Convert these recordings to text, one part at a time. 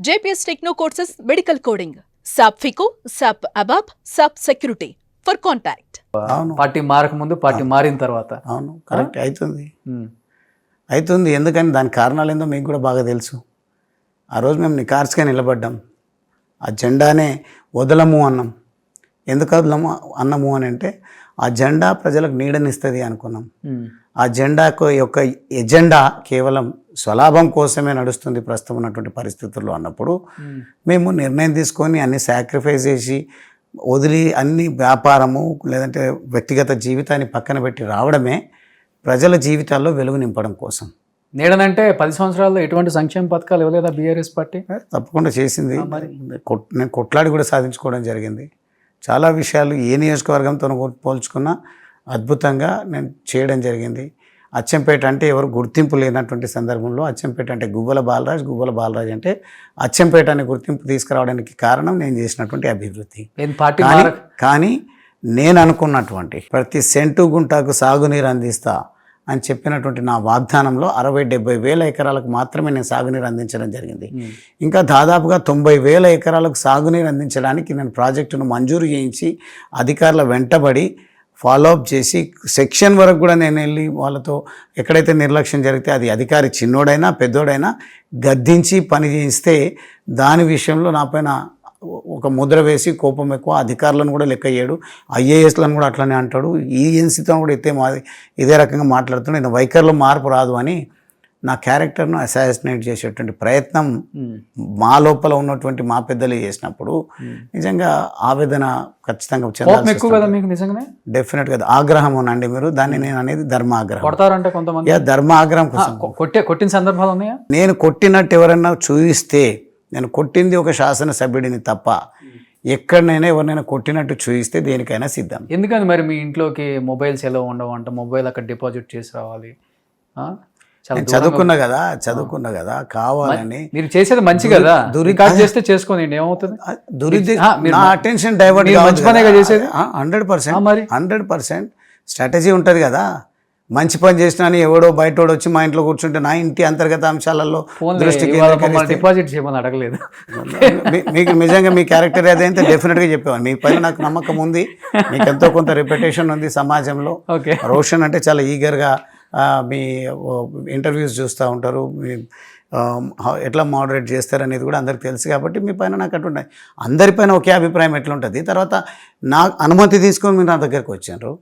JPS Techno courses medical coding, SAP FICO, SAP ABAP, SAP Security. For contact. అవును party మారక ముందు party మారిన తర్వాత అవును కరెక్ట్ అవుతుంది ఎందుకని దాని కారణాలు ఏందో మీకు కూడా బాగా తెలుసు. ఆ రోజు మేము నికార్స్గా నిలబడ్డాం, ఆ జెండానే వదలము అన్నాం. ఎందుకు వదలము అన్నము అని అంటే ఆ జెండా ప్రజలకు నీడనిస్తుంది అనుకున్నాం. ఆ జెండాకు యొక్క ఎజెండా కేవలం స్వలాభం కోసమే నడుస్తుంది ప్రస్తుతం ఉన్నటువంటి పరిస్థితుల్లో అన్నప్పుడు మేము నిర్ణయం తీసుకొని అన్ని సాక్రిఫైస్ చేసి వదిలి అన్ని వ్యాపారము లేదంటే వ్యక్తిగత జీవితాన్ని పక్కన పెట్టి రావడమే ప్రజల జీవితాల్లో వెలుగు నింపడం కోసం. నేడనంటే 10 సంవత్సరాల్లో ఎటువంటి సంక్షేమ పథకాలు ఇవ్వలేదా బీఆర్ఎస్ పార్టీ? తప్పకుండా చేసింది. నేను కొట్లాడి కూడా సాధించుకోవడం జరిగింది. చాలా విషయాలు ఏ నియోజకవర్గంతో పోల్చుకున్నా అద్భుతంగా నేను చేయడం జరిగింది. అచ్చంపేట అంటే ఎవరు గుర్తింపు లేనటువంటి సందర్భంలో అచ్చంపేట అంటే గువ్వల బాలరాజ్ అంటే అచ్చంపేట అనే గుర్తింపు తీసుకురావడానికి కారణం నేను చేసినటువంటి అభివృద్ధి. కానీ నేను అనుకున్నటువంటి ప్రతి సెంటు గుంటకు సాగునీరు అందిస్తా అని చెప్పినటువంటి నా వాగ్దానంలో 60-70 వేల ఎకరాలకు మాత్రమే నేను సాగునీరు అందించడం జరిగింది. ఇంకా దాదాపుగా 90 వేల ఎకరాలకు సాగునీరు అందించడానికి నేను ప్రాజెక్టును మంజూరు చేయించి అధికారుల వెంటబడి ఫాలోఅప్ చేసి సెక్షన్ వరకు కూడా నేను వెళ్ళి వాళ్ళతో ఎక్కడైతే నిర్లక్ష్యం జరిగితే అది అధికారి చిన్నోడైనా పెద్దోడైనా గద్దించి పని చేయిస్తే దాని విషయంలో నాపైన ఒక ముద్ర వేసి కోపం ఎక్కువ, అధికారులను కూడా లెక్క చేయడు, ఐఏఎస్లను కూడా అట్లనే అంటాడు, ఈఎన్సీతో కూడా ఇదే రకంగా మాట్లాడుతున్నాడు. నేను వైఖరిలో మార్పు రాదు అని నా క్యారెక్టర్ను అసాసినేట్ చేసేటువంటి ప్రయత్నం మా లోపల ఉన్నటువంటి మా పెద్దలు చేసినప్పుడు నిజంగా ఆవేదన ఖచ్చితంగా నిజంగానే డెఫినెట్గా ఆగ్రహం అనండి మీరు దాన్ని, నేను అనేది ధర్మాగ్రహం. కొడతారంటే కొంతమంది ధర్మాగ్రహం కోసం కొట్టిన సందర్భాలు ఉన్నాయా? నేను కొట్టినట్టు ఎవరన్నా చూయిస్తే, నేను కొట్టింది ఒక శాసనసభ్యుడిని తప్ప ఎక్కడనైనా ఎవరినైనా కొట్టినట్టు చూయిస్తే దేనికైనా సిద్ధం. ఎందుకని మరి మీ ఇంట్లోకి మొబైల్స్ ఎలా ఉండవంట, మొబైల్ అక్కడ డిపాజిట్ చేసి రావాలి? చదువుకున్నా కదా కావాలని. మీరు చేసేది మంచి కదా, రికార్డ్ చేస్తే చేసుకోండి, ఏమవుతుంది? నా అటెన్షన్ డైవర్ట్ 100% స్ట్రాటజీ ఉంటుంది కదా. మంచి పని చేసినా అని ఎవడో బయటోడు వచ్చి మా ఇంట్లో కూర్చుంటే నా ఇంటి అంతర్గత అంశాలలో డిపాజిట్ చేయమని అడగలేదు. మీకు నిజంగా మీ క్యారెక్టర్ అదైతే డెఫినెట్గా చెప్పేవాడు. మీ పైన నాకు నమ్మకం ఉంది, మీకు ఎంతో కొంత రెప్యుటేషన్ ఉంది సమాజంలో. రోషన్ అంటే చాలా ఈగర్గా మీ ఇంటర్వ్యూస్ చూస్తూ ఉంటారు, మీ ఎట్లా మోడరేట్ చేస్తారు అనేది కూడా అందరికి తెలుసు. కాబట్టి మీ పైన నాకు అటు అందరిపైన ఒకే అభిప్రాయం ఎట్లుంటుంది. తర్వాత నా అనుమతి తీసుకొని మీరు నా దగ్గరకు వచ్చారు.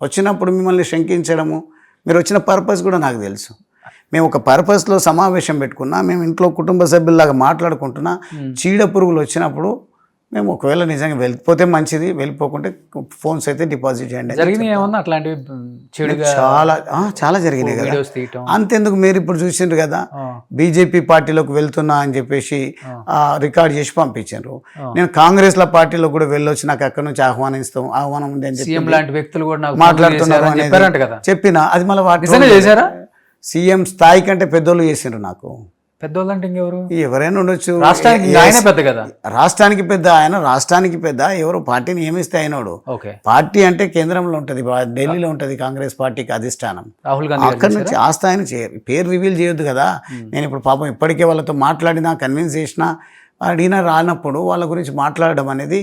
వచ్చినప్పుడు మిమ్మల్ని శంకించడము, మీరు వచ్చిన పర్పస్ కూడా నాకు తెలుసు. మేము ఒక పర్పస్లో సమావేశం పెట్టుకున్నా, మేము ఇంట్లో కుటుంబ సభ్యుల్లాగా మాట్లాడుకుంటున్నా, చీడ పురుగులు వచ్చినప్పుడు మేము ఒకవేళ నిజంగా వెళ్ళిపోతే మంచిది, వెళ్ళిపోకుంటే ఫోన్స్ అయితే డిపాజిట్ చేయండి. చాలా జరిగినాయి కదా. అంతెందుకు మీరు ఇప్పుడు చూసిండ్రు కదా, బీజేపీ పార్టీలోకి వెళ్తున్నా అని చెప్పేసి రికార్డ్ చేసి పంపించారు. నేను కాంగ్రెస్ల పార్టీలో కూడా వెళ్ళొచ్చి నాకు అక్కడ నుంచి ఆహ్వానం ఉంది అని చెప్పి మాట్లాడుతున్నారు చెప్పిన అది మళ్ళీ వాటి సీఎం స్థాయి కంటే పెద్దోళ్ళు చేసిండ్రు. నాకు పెద్దోళ్ళంటే ఇంకెవరు? ఎవరైనా ఉండొచ్చు. రాష్ట్రానికి పెద్ద ఆయన, రాష్ట్రానికి పెద్ద ఎవరు పార్టీని నియమిస్తే అయినాడు. పార్టీ అంటే కేంద్రంలో ఉంటుంది, ఢిల్లీలో ఉంటుంది కాంగ్రెస్ పార్టీకి అధిష్టానం. రాహుల్ గాంధీ అక్కడి నుంచి ఆ స్థాయిని పేరు రివీల్ చేయొద్దు కదా. నేను ఇప్పుడు పాపం ఇప్పటికే వాళ్ళతో మాట్లాడినా, కన్విన్స్ చేసినా, అడిగినా రానప్పుడు వాళ్ళ గురించి మాట్లాడడం అనేది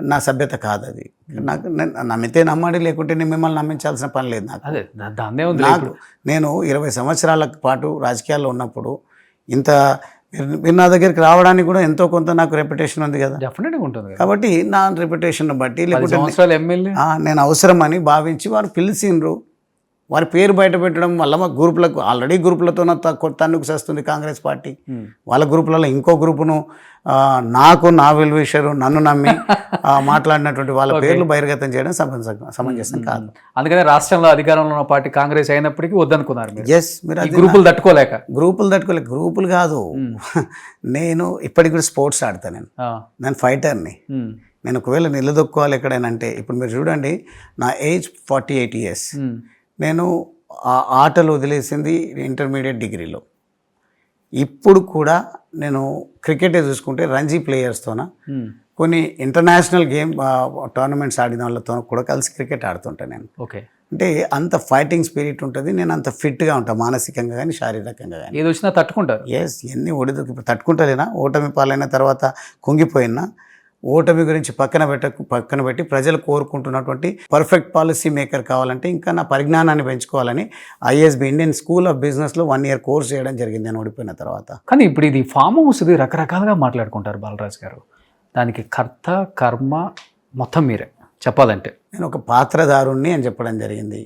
నా సభ్యత కాదు. అది నాకు నమ్మితే నమ్మడి, లేకుంటే నేను మిమ్మల్ని నమ్మించాల్సిన పని లేదు నాకు. నేను 20 సంవత్సరాల పాటు రాజకీయాల్లో ఉన్నప్పుడు ఇంత మీరు నా దగ్గరికి రావడానికి కూడా ఎంతో కొంత నాకు రెప్యుటేషన్ ఉంది కదా. డెఫినెట్గా ఉంటుంది. కాబట్టి నా రెప్యుటేషన్ బట్టి లేకుంటే నేను అవసరం అని భావించి వారు పిలిచిండ్రు. వారి పేరు బయట పెట్టడం వల్ల మా గ్రూపులకు ఆల్రెడీ గ్రూపులతో తన్నుకు వస్తుంది కాంగ్రెస్ పార్టీ. వాళ్ళ గ్రూపులలో ఇంకో గ్రూపును నా వెల్విషరు నన్ను నమ్మి మాట్లాడినటువంటి వాళ్ళ పేర్లు బహిర్గతం చేయడం సమంజసం కాదు. అందుకనే రాష్ట్రంలో అధికారంలో ఉన్న పార్టీ కాంగ్రెస్ అయినప్పటికీ వద్దనుకున్నారు. మీరు గ్రూపులు తట్టుకోలేక గ్రూపులు కాదు. నేను ఇప్పటికి కూడా స్పోర్ట్స్ ఆడతాను. నేను ఫైటర్ని. నేను ఒకవేళ నిలదొక్కోవాలి ఎక్కడైనా అంటే, ఇప్పుడు మీరు చూడండి, నా ఏజ్ 48 years. నేను ఆ ఆటలు వదిలేసింది ఇంటర్మీడియట్ డిగ్రీలో. ఇప్పుడు కూడా నేను క్రికెటే చూసుకుంటే రంజీ ప్లేయర్స్తోన కొన్ని ఇంటర్నేషనల్ గేమ్ టోర్నమెంట్స్ ఆడిన వాళ్ళతో కూడా కలిసి క్రికెట్ ఆడుతుంటాను నేను. అంటే అంత ఫైటింగ్ స్పిరిట్ ఉంటుంది. నేను అంత ఫిట్గా ఉంటాను మానసికంగా కానీ శారీరకంగా కానీ. ఏది వచ్చినా తట్టుకుంటారు. ఎస్, ఎన్ని ఒడిదుకు ఇప్పుడు తట్టుకుంటలేనా, ఓటమి పాలైన తర్వాత కుంగిపోయినా ఓటమి గురించి పక్కన పెట్టి ప్రజలు కోరుకుంటున్నటువంటి పర్ఫెక్ట్ పాలసీ మేకర్ కావాలంటే ఇంకా నా పరిజ్ఞానాన్ని పెంచుకోవాలని ఐఎస్బి ఇండియన్ స్కూల్ ఆఫ్ బిజినెస్లో 1 year కోర్స్ చేయడం జరిగింది నేను ఓడిపోయిన తర్వాత. కానీ ఇప్పుడు ఇది ఫామ్ హౌస్ ఇది రకరకాలుగా మాట్లాడుకుంటారు బాలరాజ్ గారు. దానికి కర్త కర్మ మొత్తం మీరే చెప్పాలంటే. నేను ఒక పాత్రధారుణ్ణి అని చెప్పడం జరిగింది.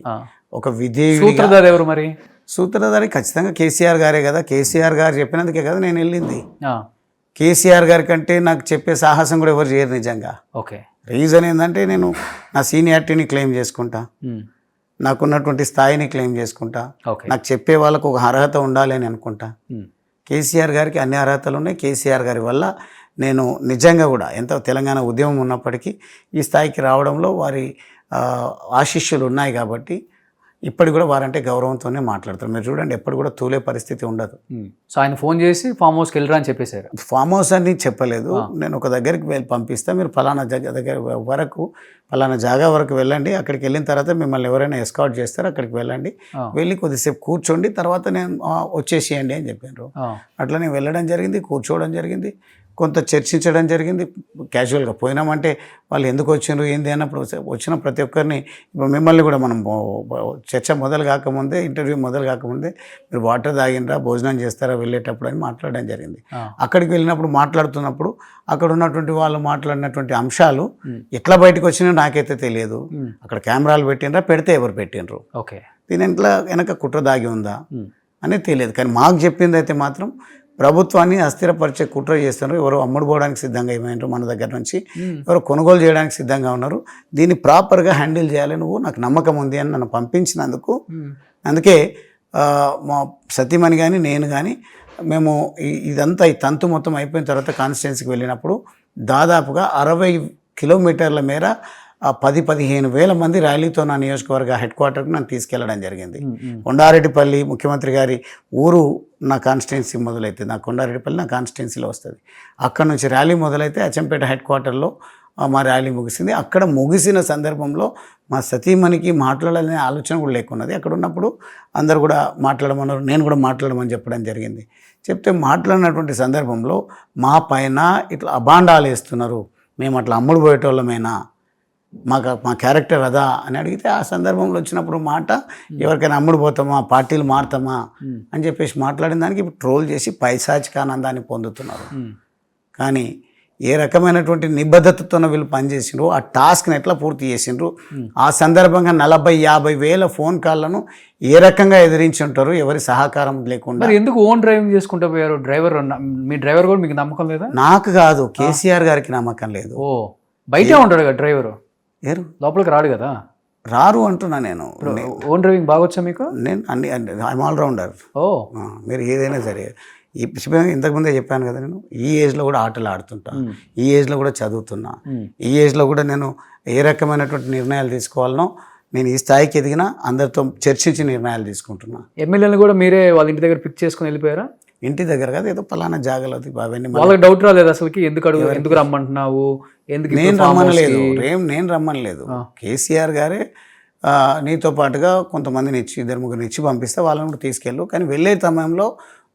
ఒక విధేయుడు. సూత్రధారి ఎవరు మరి? సూత్రధారి ఖచ్చితంగా కేసీఆర్ గారే కదా. కేసీఆర్ గారు చెప్పినందుకే కదా నేను వెళ్ళింది. కేసీఆర్ గారి కంటే నాకు చెప్పే సాహసం కూడా ఎవరు చేయరు నిజంగా. ఓకే. రీజన్ ఏంటంటే నేను నా సీనియారిటీని క్లెయిమ్ చేసుకుంటా, నాకున్నటువంటి స్థాయిని క్లెయిమ్ చేసుకుంటా, నాకు చెప్పే వాళ్ళకు ఒక అర్హత ఉండాలి అని అనుకుంటా. కేసీఆర్ గారికి అన్ని అర్హతలు ఉన్నాయి. కేసీఆర్ గారి వల్ల నేను నిజంగా కూడా ఎంత తెలంగాణ ఉద్యమం ఉన్నప్పటికీ ఈ స్థాయికి రావడంలో వారి ఆశీస్సులు ఉన్నాయి కాబట్టి ఇప్పటికి కూడా వారంటే గౌరవంతోనే మాట్లాడతారు. మీరు చూడండి, ఎప్పుడు కూడా తూలే పరిస్థితి ఉండదు. సో ఆయన ఫోన్ చేసి ఫామ్ హౌస్కి వెళ్ళరా అని చెప్పేశారు. ఫామ్ హౌస్ అని చెప్పలేదు. నేను ఒక దగ్గరికి వెళ్ళి పంపిస్తా, మీరు ఫలానా దగ్గర వరకు ఫలానా జాగా వరకు వెళ్ళండి, అక్కడికి వెళ్ళిన తర్వాత మిమ్మల్ని ఎవరైనా ఎస్కాట్ చేస్తారో అక్కడికి వెళ్ళండి, వెళ్ళి కొద్దిసేపు కూర్చోండి, తర్వాత నేను వచ్చేసేయండి అని చెప్పారు. అట్లా నేను వెళ్ళడం జరిగింది, కూర్చోవడం జరిగింది, కొంత చర్చించడం జరిగింది. క్యాజువల్గా పోయినామంటే వాళ్ళు ఎందుకు వచ్చిండ్రు ఏంది అన్నప్పుడు వచ్చిన ప్రతి ఒక్కరిని, ఇప్పుడు మిమ్మల్ని కూడా మనం చర్చ మొదలు కాకముందే, ఇంటర్వ్యూ మొదలు కాకముందే మీరు వాటర్ తాగినరా, భోజనం చేస్తారా వెళ్ళేటప్పుడు అని మాట్లాడడం జరిగింది. అక్కడికి వెళ్ళినప్పుడు మాట్లాడుతున్నప్పుడు అక్కడ ఉన్నటువంటి వాళ్ళు మాట్లాడినటువంటి అంశాలు ఎట్లా బయటకు వచ్చినా నాకైతే తెలియదు. అక్కడ కెమెరాలు పెట్టినరా, పెడితే ఎవరు పెట్టినరు, ఓకే, దీని వెనక కుట్ర దాగి ఉందా అనేది తెలియదు. కానీ మాకు చెప్పింది అయితే మాత్రం ప్రభుత్వాన్ని అస్థిరపరిచే కుట్ర చేస్తున్నారు, ఎవరు అమ్ముడు పోవడానికి సిద్ధంగా ఏమైనారు మన దగ్గర నుంచి, ఎవరు కొనుగోలు చేయడానికి సిద్ధంగా ఉన్నారు, దీన్ని ప్రాపర్గా హ్యాండిల్ చేయాలి, నువ్వు నాకు నమ్మకం ఉంది అని నన్ను పంపించినందుకు. అందుకే మా సతీమణి కానీ నేను కానీ మేము ఇదంతా ఈ తంతు మొత్తం అయిపోయిన తర్వాత కాన్స్టిట్యున్సీకి వెళ్ళినప్పుడు దాదాపుగా 60 kilometers మేర 10-15 వేల మంది ర్యాలీతో నా నియోజకవర్గ హెడ్ క్వార్టర్కి నన్ను తీసుకెళ్లడం జరిగింది. కొండారెడ్డిపల్లి ముఖ్యమంత్రి గారి ఊరు నా కాన్స్టిట్యున్సీ మొదలైతే, నా కొండారెడ్డిపల్లి నా కాన్స్టిట్యున్సీలో వస్తుంది. అక్కడ నుంచి ర్యాలీ మొదలైతే అచ్చంపేట హెడ్ క్వార్టర్లో మా ర్యాలీ ముగిసింది. అక్కడ ముగిసిన సందర్భంలో మా సతీమణికి మాట్లాడాలనే ఆలోచన కూడా లేకున్నది. అక్కడ ఉన్నప్పుడు అందరు కూడా మాట్లాడమన్నారు, నేను కూడా మాట్లాడమని చెప్పడం జరిగింది. చెప్తే మాట్లాడినటువంటి సందర్భంలో మా పైన ఇట్లా అబాండాలు వేస్తున్నారు, మేము అట్లా అమ్ముడు పోయేటోళ్ళమేనా, మా క్యారెక్టర్ అదా అని అడిగితే, ఆ సందర్భంలో వచ్చినప్పుడు మాట ఎవరికైనా అమ్ముడు పోతామా, పార్టీలు మారుతామా అని చెప్పేసి మాట్లాడిన దానికి ఇప్పుడు ట్రోల్ చేసి పైశాచికానందాన్ని పొందుతున్నారు. కానీ ఏ రకమైనటువంటి నిబద్ధతతో వీళ్ళు పనిచేసిండ్రు, ఆ టాస్క్ని ఎట్లా పూర్తి చేసిండ్రు, ఆ సందర్భంగా 40-50 వేల ఫోన్ కాల్లను ఏ రకంగా ఎదిరించి ఉంటారు ఎవరి సహకారం లేకుండా. ఎందుకు ఓన్ డ్రైవింగ్ చేసుకుంటూ పోయారు? మీ డ్రైవర్ కూడా మీకు నమ్మకం లేదా? నాకు కాదు, కేసీఆర్ గారికి నమ్మకం లేదు. ఓ, బయటే ఉంటాడు కదా డ్రైవరు, లోపలికి రాడు కదా. రారు అంటున్నా నేను. ఓన్ డ్రైవింగ్ బాగొచ్చా మీకు? నేను ఐఎమ్ ఆల్రౌండర్. ఓ, మీరు ఏదైనా సరే, ఇంతకుముందే చెప్పాను కదా, నేను ఈ ఏజ్లో కూడా ఆటలు ఆడుతుంటా, ఈ ఏజ్లో కూడా చదువుతున్నా, ఈ ఏజ్లో కూడా నేను ఏ రకమైనటువంటి నిర్ణయాలు తీసుకోవాలనో, నేను ఈ స్థాయికి ఎదిగినా అందరితో చర్చించి నిర్ణయాలు తీసుకుంటున్నా. ఎమ్మెల్యేలు కూడా మీరే వాళ్ళ ఇంటి దగ్గర పిక్ చేసుకుని వెళ్ళిపోయారా? ఇంటి దగ్గర కదా, ఏదో పలానా జాగాలో అవన్నీ. వాళ్ళకి డౌట్ రాలేదు అసలుకి, ఎందుకు రమ్మంటున్నావు, ఎందుకు? నేను రమ్మనలేదు. కేసీఆర్ గారే నీతో పాటుగా కొంతమందిని ఇచ్చి 2-3 ఇచ్చి పంపిస్తే వాళ్ళని కూడా తీసుకెళ్ళు, కానీ వెళ్ళే సమయంలో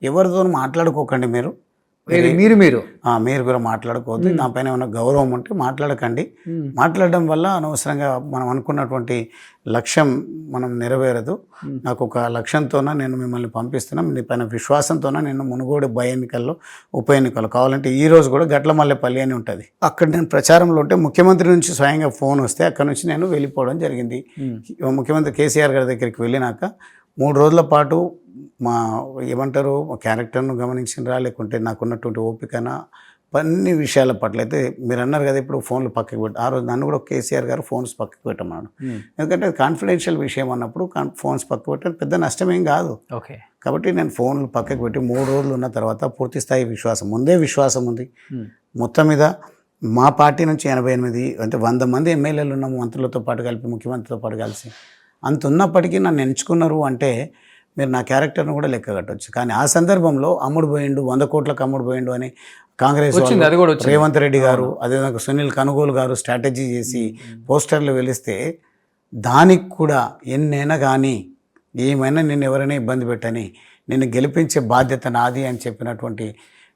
ఎవరితో మాట్లాడుకోకండి, మీరు కూడా మాట్లాడుకోవద్దు, నా పైన ఏమైనా గౌరవం ఉంటే మాట్లాడకండి, మాట్లాడడం వల్ల అనవసరంగా మనం అనుకున్నటువంటి లక్ష్యం మనం నెరవేరదు, నాకు ఒక లక్ష్యంతోన నేను మిమ్మల్ని పంపిస్తున్నా, మీ పైన విశ్వాసంతోన నేను మునుగోడు ఉప ఎన్నికలు కావాలంటే ఈ రోజు కూడా గట్లమల్లెపల్లి అని ఉంటుంది, అక్కడ నేను ప్రచారంలో ఉంటే ముఖ్యమంత్రి నుంచి స్వయంగా ఫోన్ వస్తే అక్కడ నుంచి నేను వెళ్ళిపోవడం జరిగింది. ముఖ్యమంత్రి కేసీఆర్ గారి దగ్గరికి వెళ్ళినాక 3 రోజుల పాటు మా క్యారెక్టర్ను గమనించినరా, లేకుంటే నాకున్నటువంటి ఓపికన అన్ని విషయాల పట్ల అయితే మీరు అన్నారు కదా, ఇప్పుడు ఫోన్లు పక్కకి పెట్టి, ఆ రోజు నన్ను కూడా కేసీఆర్ గారు ఫోన్స్ పక్కకి పెట్టమన్నాడు. ఎందుకంటే కాన్ఫిడెన్షియల్ విషయం అన్నప్పుడు ఫోన్స్ పక్కకు పెట్టడం పెద్ద నష్టమేం కాదు. ఓకే, కాబట్టి నేను ఫోన్లు పక్కకు పెట్టి 3 రోజులు ఉన్న తర్వాత పూర్తి స్థాయి విశ్వాసం ఉంది. మొత్తం మీద మా పార్టీ నుంచి 88 అంటే 100 మంది ఎమ్మెల్యేలు ఉన్నాము, మంత్రులతో పాటు కలిపి, ముఖ్యమంత్రితో పాటు కలిసి. అంత ఉన్నప్పటికీ నన్ను ఎంచుకున్నారు అంటే మీరు నా క్యారెక్టర్ను కూడా లెక్క కట్టవచ్చు. కానీ ఆ సందర్భంలో అమ్ముడు పోయిండు, 100 కోట్లకు అమ్ముడు పోయిండు అని కాంగ్రెస్ రేవంత్ రెడ్డి గారు, అదేవిధంగా సునీల్ కనుగోలు గారు స్ట్రాటజీ చేసి పోస్టర్లు వెలిస్తే దానికి కూడా ఎన్నైనా కానీ ఏమైనా నేను ఎవరైనా ఇబ్బంది పెట్టని నిన్ను గెలిపించే బాధ్యత నాది అని చెప్పినటువంటి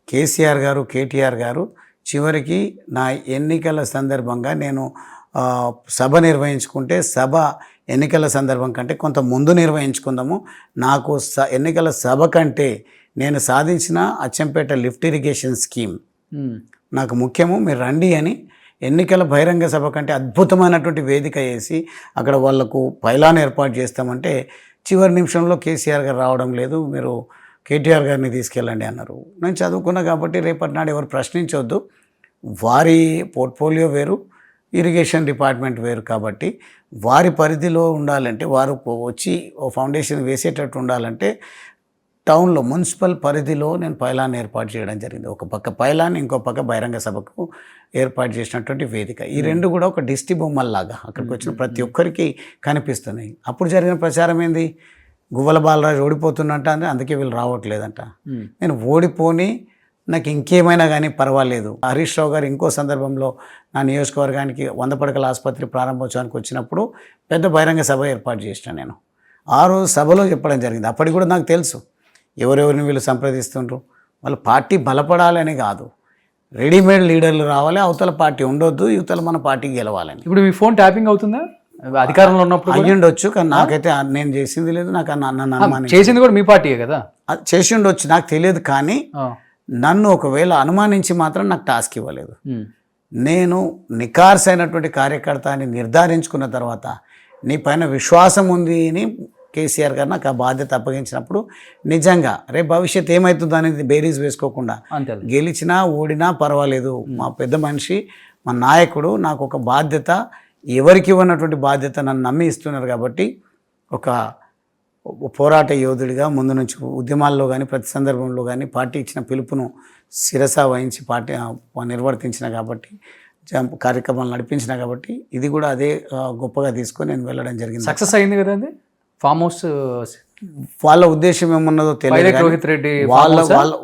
కేసీఆర్ గారు, కేటీఆర్ గారు చివరికి నా ఎన్నికల సందర్భంగా నేను సభ నిర్వహించుకుంటే సభ ఎన్నికల సందర్భం కంటే కొంత ముందు నిర్వహించుకుందాము, నాకు ఎన్నికల సభ కంటే నేను సాధించిన అచ్చంపేట లిఫ్ట్ ఇరిగేషన్ స్కీమ్ నాకు ముఖ్యము, మీరు రండి అని ఎన్నికల బహిరంగ సభ కంటే అద్భుతమైనటువంటి వేదిక వేసి అక్కడ వాళ్లకు పైలాన్ ఏర్పాటు చేస్తామంటే చివరి నిమిషంలో కేసీఆర్ గారు రావడం లేదు, మీరు కేటీఆర్ గారిని తీసుకెళ్ళండి అన్నారు. నేను చదువుకున్నా కాబట్టి రేపటి నాడు ఎవరు ప్రశ్నించవద్దు, వారి పోర్ట్ఫోలియో వేరు, ఇరిగేషన్ డిపార్ట్మెంట్ వేరు కాబట్టి వారి పరిధిలో ఉండాలంటే, వారు వచ్చి ఓ ఫౌండేషన్ వేసేటట్టు ఉండాలంటే టౌన్లో మున్సిపల్ పరిధిలో నేను పైలాన్ ఏర్పాటు చేయడం జరిగింది. ఒక పక్క పైలాన్, ఇంకో పక్క బహిరంగ సభకు ఏర్పాటు చేసినటువంటి వేదిక. ఈ రెండు కూడా ఒక దిష్టి బొమ్మల్లాగా అక్కడికి వచ్చిన ప్రతి ఒక్కరికి కనిపిస్తున్నాయి. అప్పుడు జరిగిన ప్రచారం ఏంది, గువ్వల బాలరాజు ఓడిపోతున్నట్ట, అందుకే వీళ్ళు రావట్లేదంట. నేను ఓడిపోని నాకు ఇంకేమైనా కానీ పర్వాలేదు. హరీష్ రావు గారు ఇంకో సందర్భంలో నా నియోజకవర్గానికి 100 పడకల ఆసుపత్రి ప్రారంభోత్సవానికి వచ్చినప్పుడు పెద్ద బహిరంగ సభ ఏర్పాటు చేసిన నేను. ఆ రోజు సభలో చెప్పడం జరిగింది. అప్పటికి కూడా నాకు తెలుసు ఎవరెవరిని వీళ్ళు సంప్రదిస్తుండ్రు, వాళ్ళ పార్టీ బలపడాలని కాదు, రెడీమేడ్ లీడర్లు రావాలి, అవతల పార్టీ ఉండొద్దు, యువతల మన పార్టీకి గెలవాలని. ఇప్పుడు మీ ఫోన్ ట్యాపింగ్ అవుతుందా అధికారంలో ఉన్నప్పుడు? అయ్యుండొచ్చు, కానీ నాకైతే నేను చేసింది లేదు, నాకు నన్ను అనుమానం చేసింది కూడా మీ పార్టీయే కదా. చేసి ఉండొచ్చు, నాకు తెలియదు. కానీ నన్ను ఒకవేళ అనుమానించి మాత్రం నాకు టాస్క్ ఇవ్వలేదు. నేను నికార్స్ అయినటువంటి కార్యకర్త అని నిర్ధారించుకున్న తర్వాత నీ పైన విశ్వాసం ఉంది అని కేసీఆర్ గారు నాకు ఆ బాధ్యత అప్పగించినప్పుడు నిజంగా రేపు భవిష్యత్ ఏమవుతుందో అనేది బేరీజ్ వేసుకోకుండా గెలిచినా ఓడినా పర్వాలేదు, మా పెద్ద మనిషి, మా నాయకుడు నాకు ఒక బాధ్యత, ఎవరికి ఇవ్వనటువంటి బాధ్యత నన్ను నమ్మి ఇస్తున్నారు కాబట్టి ఒక పోరాట యోధుడిగా ముందు నుంచి ఉద్యమాల్లో కానీ ప్రతి సందర్భంలో కానీ పార్టీ ఇచ్చిన పిలుపును శిరస వహించి పార్టీ నిర్వర్తించిన కాబట్టి, కార్యక్రమాలు నడిపించిన కాబట్టి ఇది కూడా అదే గొప్పగా తీసుకొని నేను వెళ్ళడం జరిగింది. సక్సెస్ అయింది కదా అది. ఫామ్ హౌస్ వాళ్ళ ఉద్దేశం ఏమున్నదో తెలియదు, రోహిత్ రెడ్డి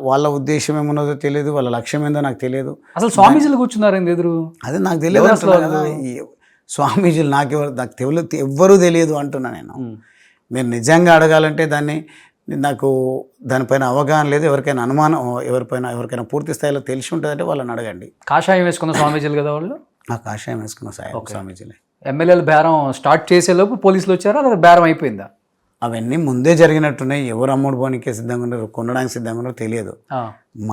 వాళ్ళ ఉద్దేశం ఏమున్నదో తెలియదు, వాళ్ళ లక్ష్యం ఏందో నాకు తెలియదు. అసలు స్వామీజీలు కూర్చున్నారు ఎదురు, అదే నాకు తెలియదు. స్వామీజీలు నాకు తెలియదు, ఎవ్వరూ తెలియదు అంటున్నా నేను. మీరు నిజంగా అడగాలంటే దానిపైన అవగాహన లేదు, ఎవరికైనా అనుమానం, ఎవరికైనా పూర్తి స్థాయిలో తెలిసి ఉంటుందంటే వాళ్ళని అడగండి. కాషాయం వేసుకున్న స్వామీజీలు కదా వాళ్ళు. కాషాయం వేసుకున్న స్వామీజీలే. ఎమ్మెల్యేలు బేరం స్టార్ట్ చేసేలోపు పోలీసులు వచ్చారా, లేదా బేరం అయిపోయిందా? అవన్నీ ముందే జరిగినట్టున్నాయి. ఎవరు అమ్ముడు పోనీకే సిద్ధంగా ఉన్నారు, కొనడానికి సిద్ధంగా ఉన్నారో తెలియదు.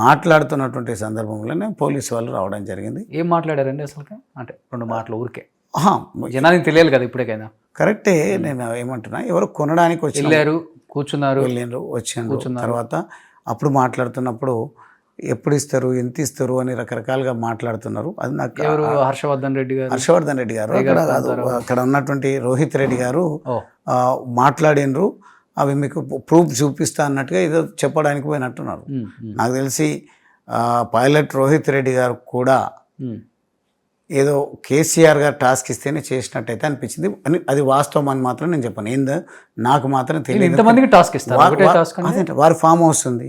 మాట్లాడుతున్నటువంటి సందర్భంలోనే పోలీసు వాళ్ళు రావడం జరిగింది. ఏం మాట్లాడారండి అసలు? అంటే 2 మాటలు ఊరికే జనానికి తెలియాలి కదా ఇప్పటికైనా. కరెక్టే, నేను ఏమంటున్నా, ఎవరు కొనడానికి వెళ్ళారు, కూర్చున్నారు, వచ్చారు. తర్వాత అప్పుడు మాట్లాడుతున్నప్పుడు ఎప్పుడు ఇస్తారు, ఎంత ఇస్తారు అని రకరకాలుగా మాట్లాడుతున్నారు. అది నాకు హర్షవర్ధన్ రెడ్డి గారు అక్కడ ఉన్నటువంటి రోహిత్ రెడ్డి గారు మాట్లాడినరు, అవి మీకు ప్రూఫ్ చూపిస్తా అన్నట్టుగా ఏదో చెప్పడానికి పోయినట్టున్నారు. నాకు తెలిసి పైలట్ రోహిత్ రెడ్డి గారు కూడా ఏదో కేసీఆర్ గారు టాస్క్ ఇస్తేనే చేసినట్టయితే అనిపించింది. అది వాస్తవం అని మాత్రం నేను చెప్పాను. ఏందో నాకు మాత్రం తెలియదు. వారి ఫామ్ హౌస్ ఉంది,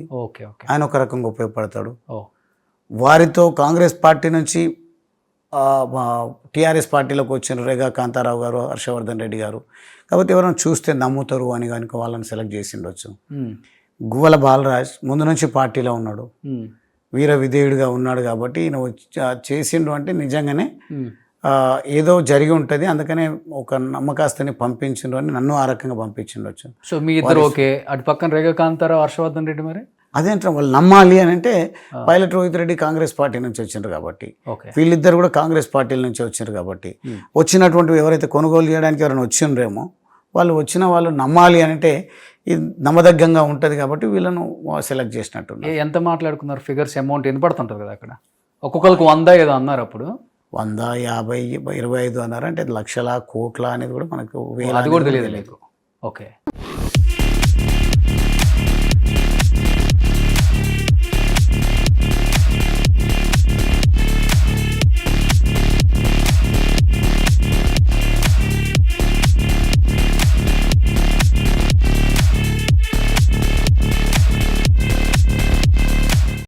ఆయన ఒక రకంగా ఉపయోగపడతాడు. వారితో కాంగ్రెస్ పార్టీ నుంచి టీఆర్ఎస్ పార్టీలోకి వచ్చిన రేగా కాంతారావు గారు, హర్షవర్ధన్ రెడ్డి గారు, కాబట్టి ఎవరైనా చూస్తే నమ్ముతారు అని కనుక వాళ్ళని సెలెక్ట్ చేసి ఉండొచ్చు. గువ్వల బాలరాజ్ ముందు నుంచి పార్టీలో ఉన్నాడు, వీర విధేయుడిగా ఉన్నాడు కాబట్టి ఈయన చేసిండు అంటే నిజంగానే ఏదో జరిగి ఉంటుంది, అందుకనే ఒక నమ్మకాస్తని పంపించిండు అని నన్ను ఆ రకంగా పంపించిండొచ్చు. సో మీ ఇద్దరు ఓకే. అటు పక్కన రేఖాకాంతారావు, హర్షవర్ధన్ రెడ్డి మరి అదేంటారు వాళ్ళు నమ్మాలి అని అంటే పైలట్ రోహిత్ రెడ్డి కాంగ్రెస్ పార్టీ నుంచి వచ్చిండ్రు కాబట్టి, వీళ్ళిద్దరు కూడా కాంగ్రెస్ పార్టీల నుంచి వచ్చిండ్రు కాబట్టి, వచ్చినటువంటి ఎవరైతే కొనుగోలు చేయడానికి ఎవరైనా వచ్చిండ్రేమో వాళ్ళు నమ్మాలి అంటే ఇది నమ్మదగ్గంగా ఉంటుంది కాబట్టి వీళ్ళను సెలెక్ట్ చేసినట్టు. ఎంత మాట్లాడుకున్నారు ఫిగర్స్, అమౌంట్ ఎంత పడుతుంటుంది కదా అక్కడ? ఒక్కొక్కరికి 100 ఏదో అన్నారు అప్పుడు, 100, 50, 25 అన్నారు. అంటే లక్షల, కోట్ల అనేది కూడా మనకు అది కూడా తెలియదు మీకు. ఓకే.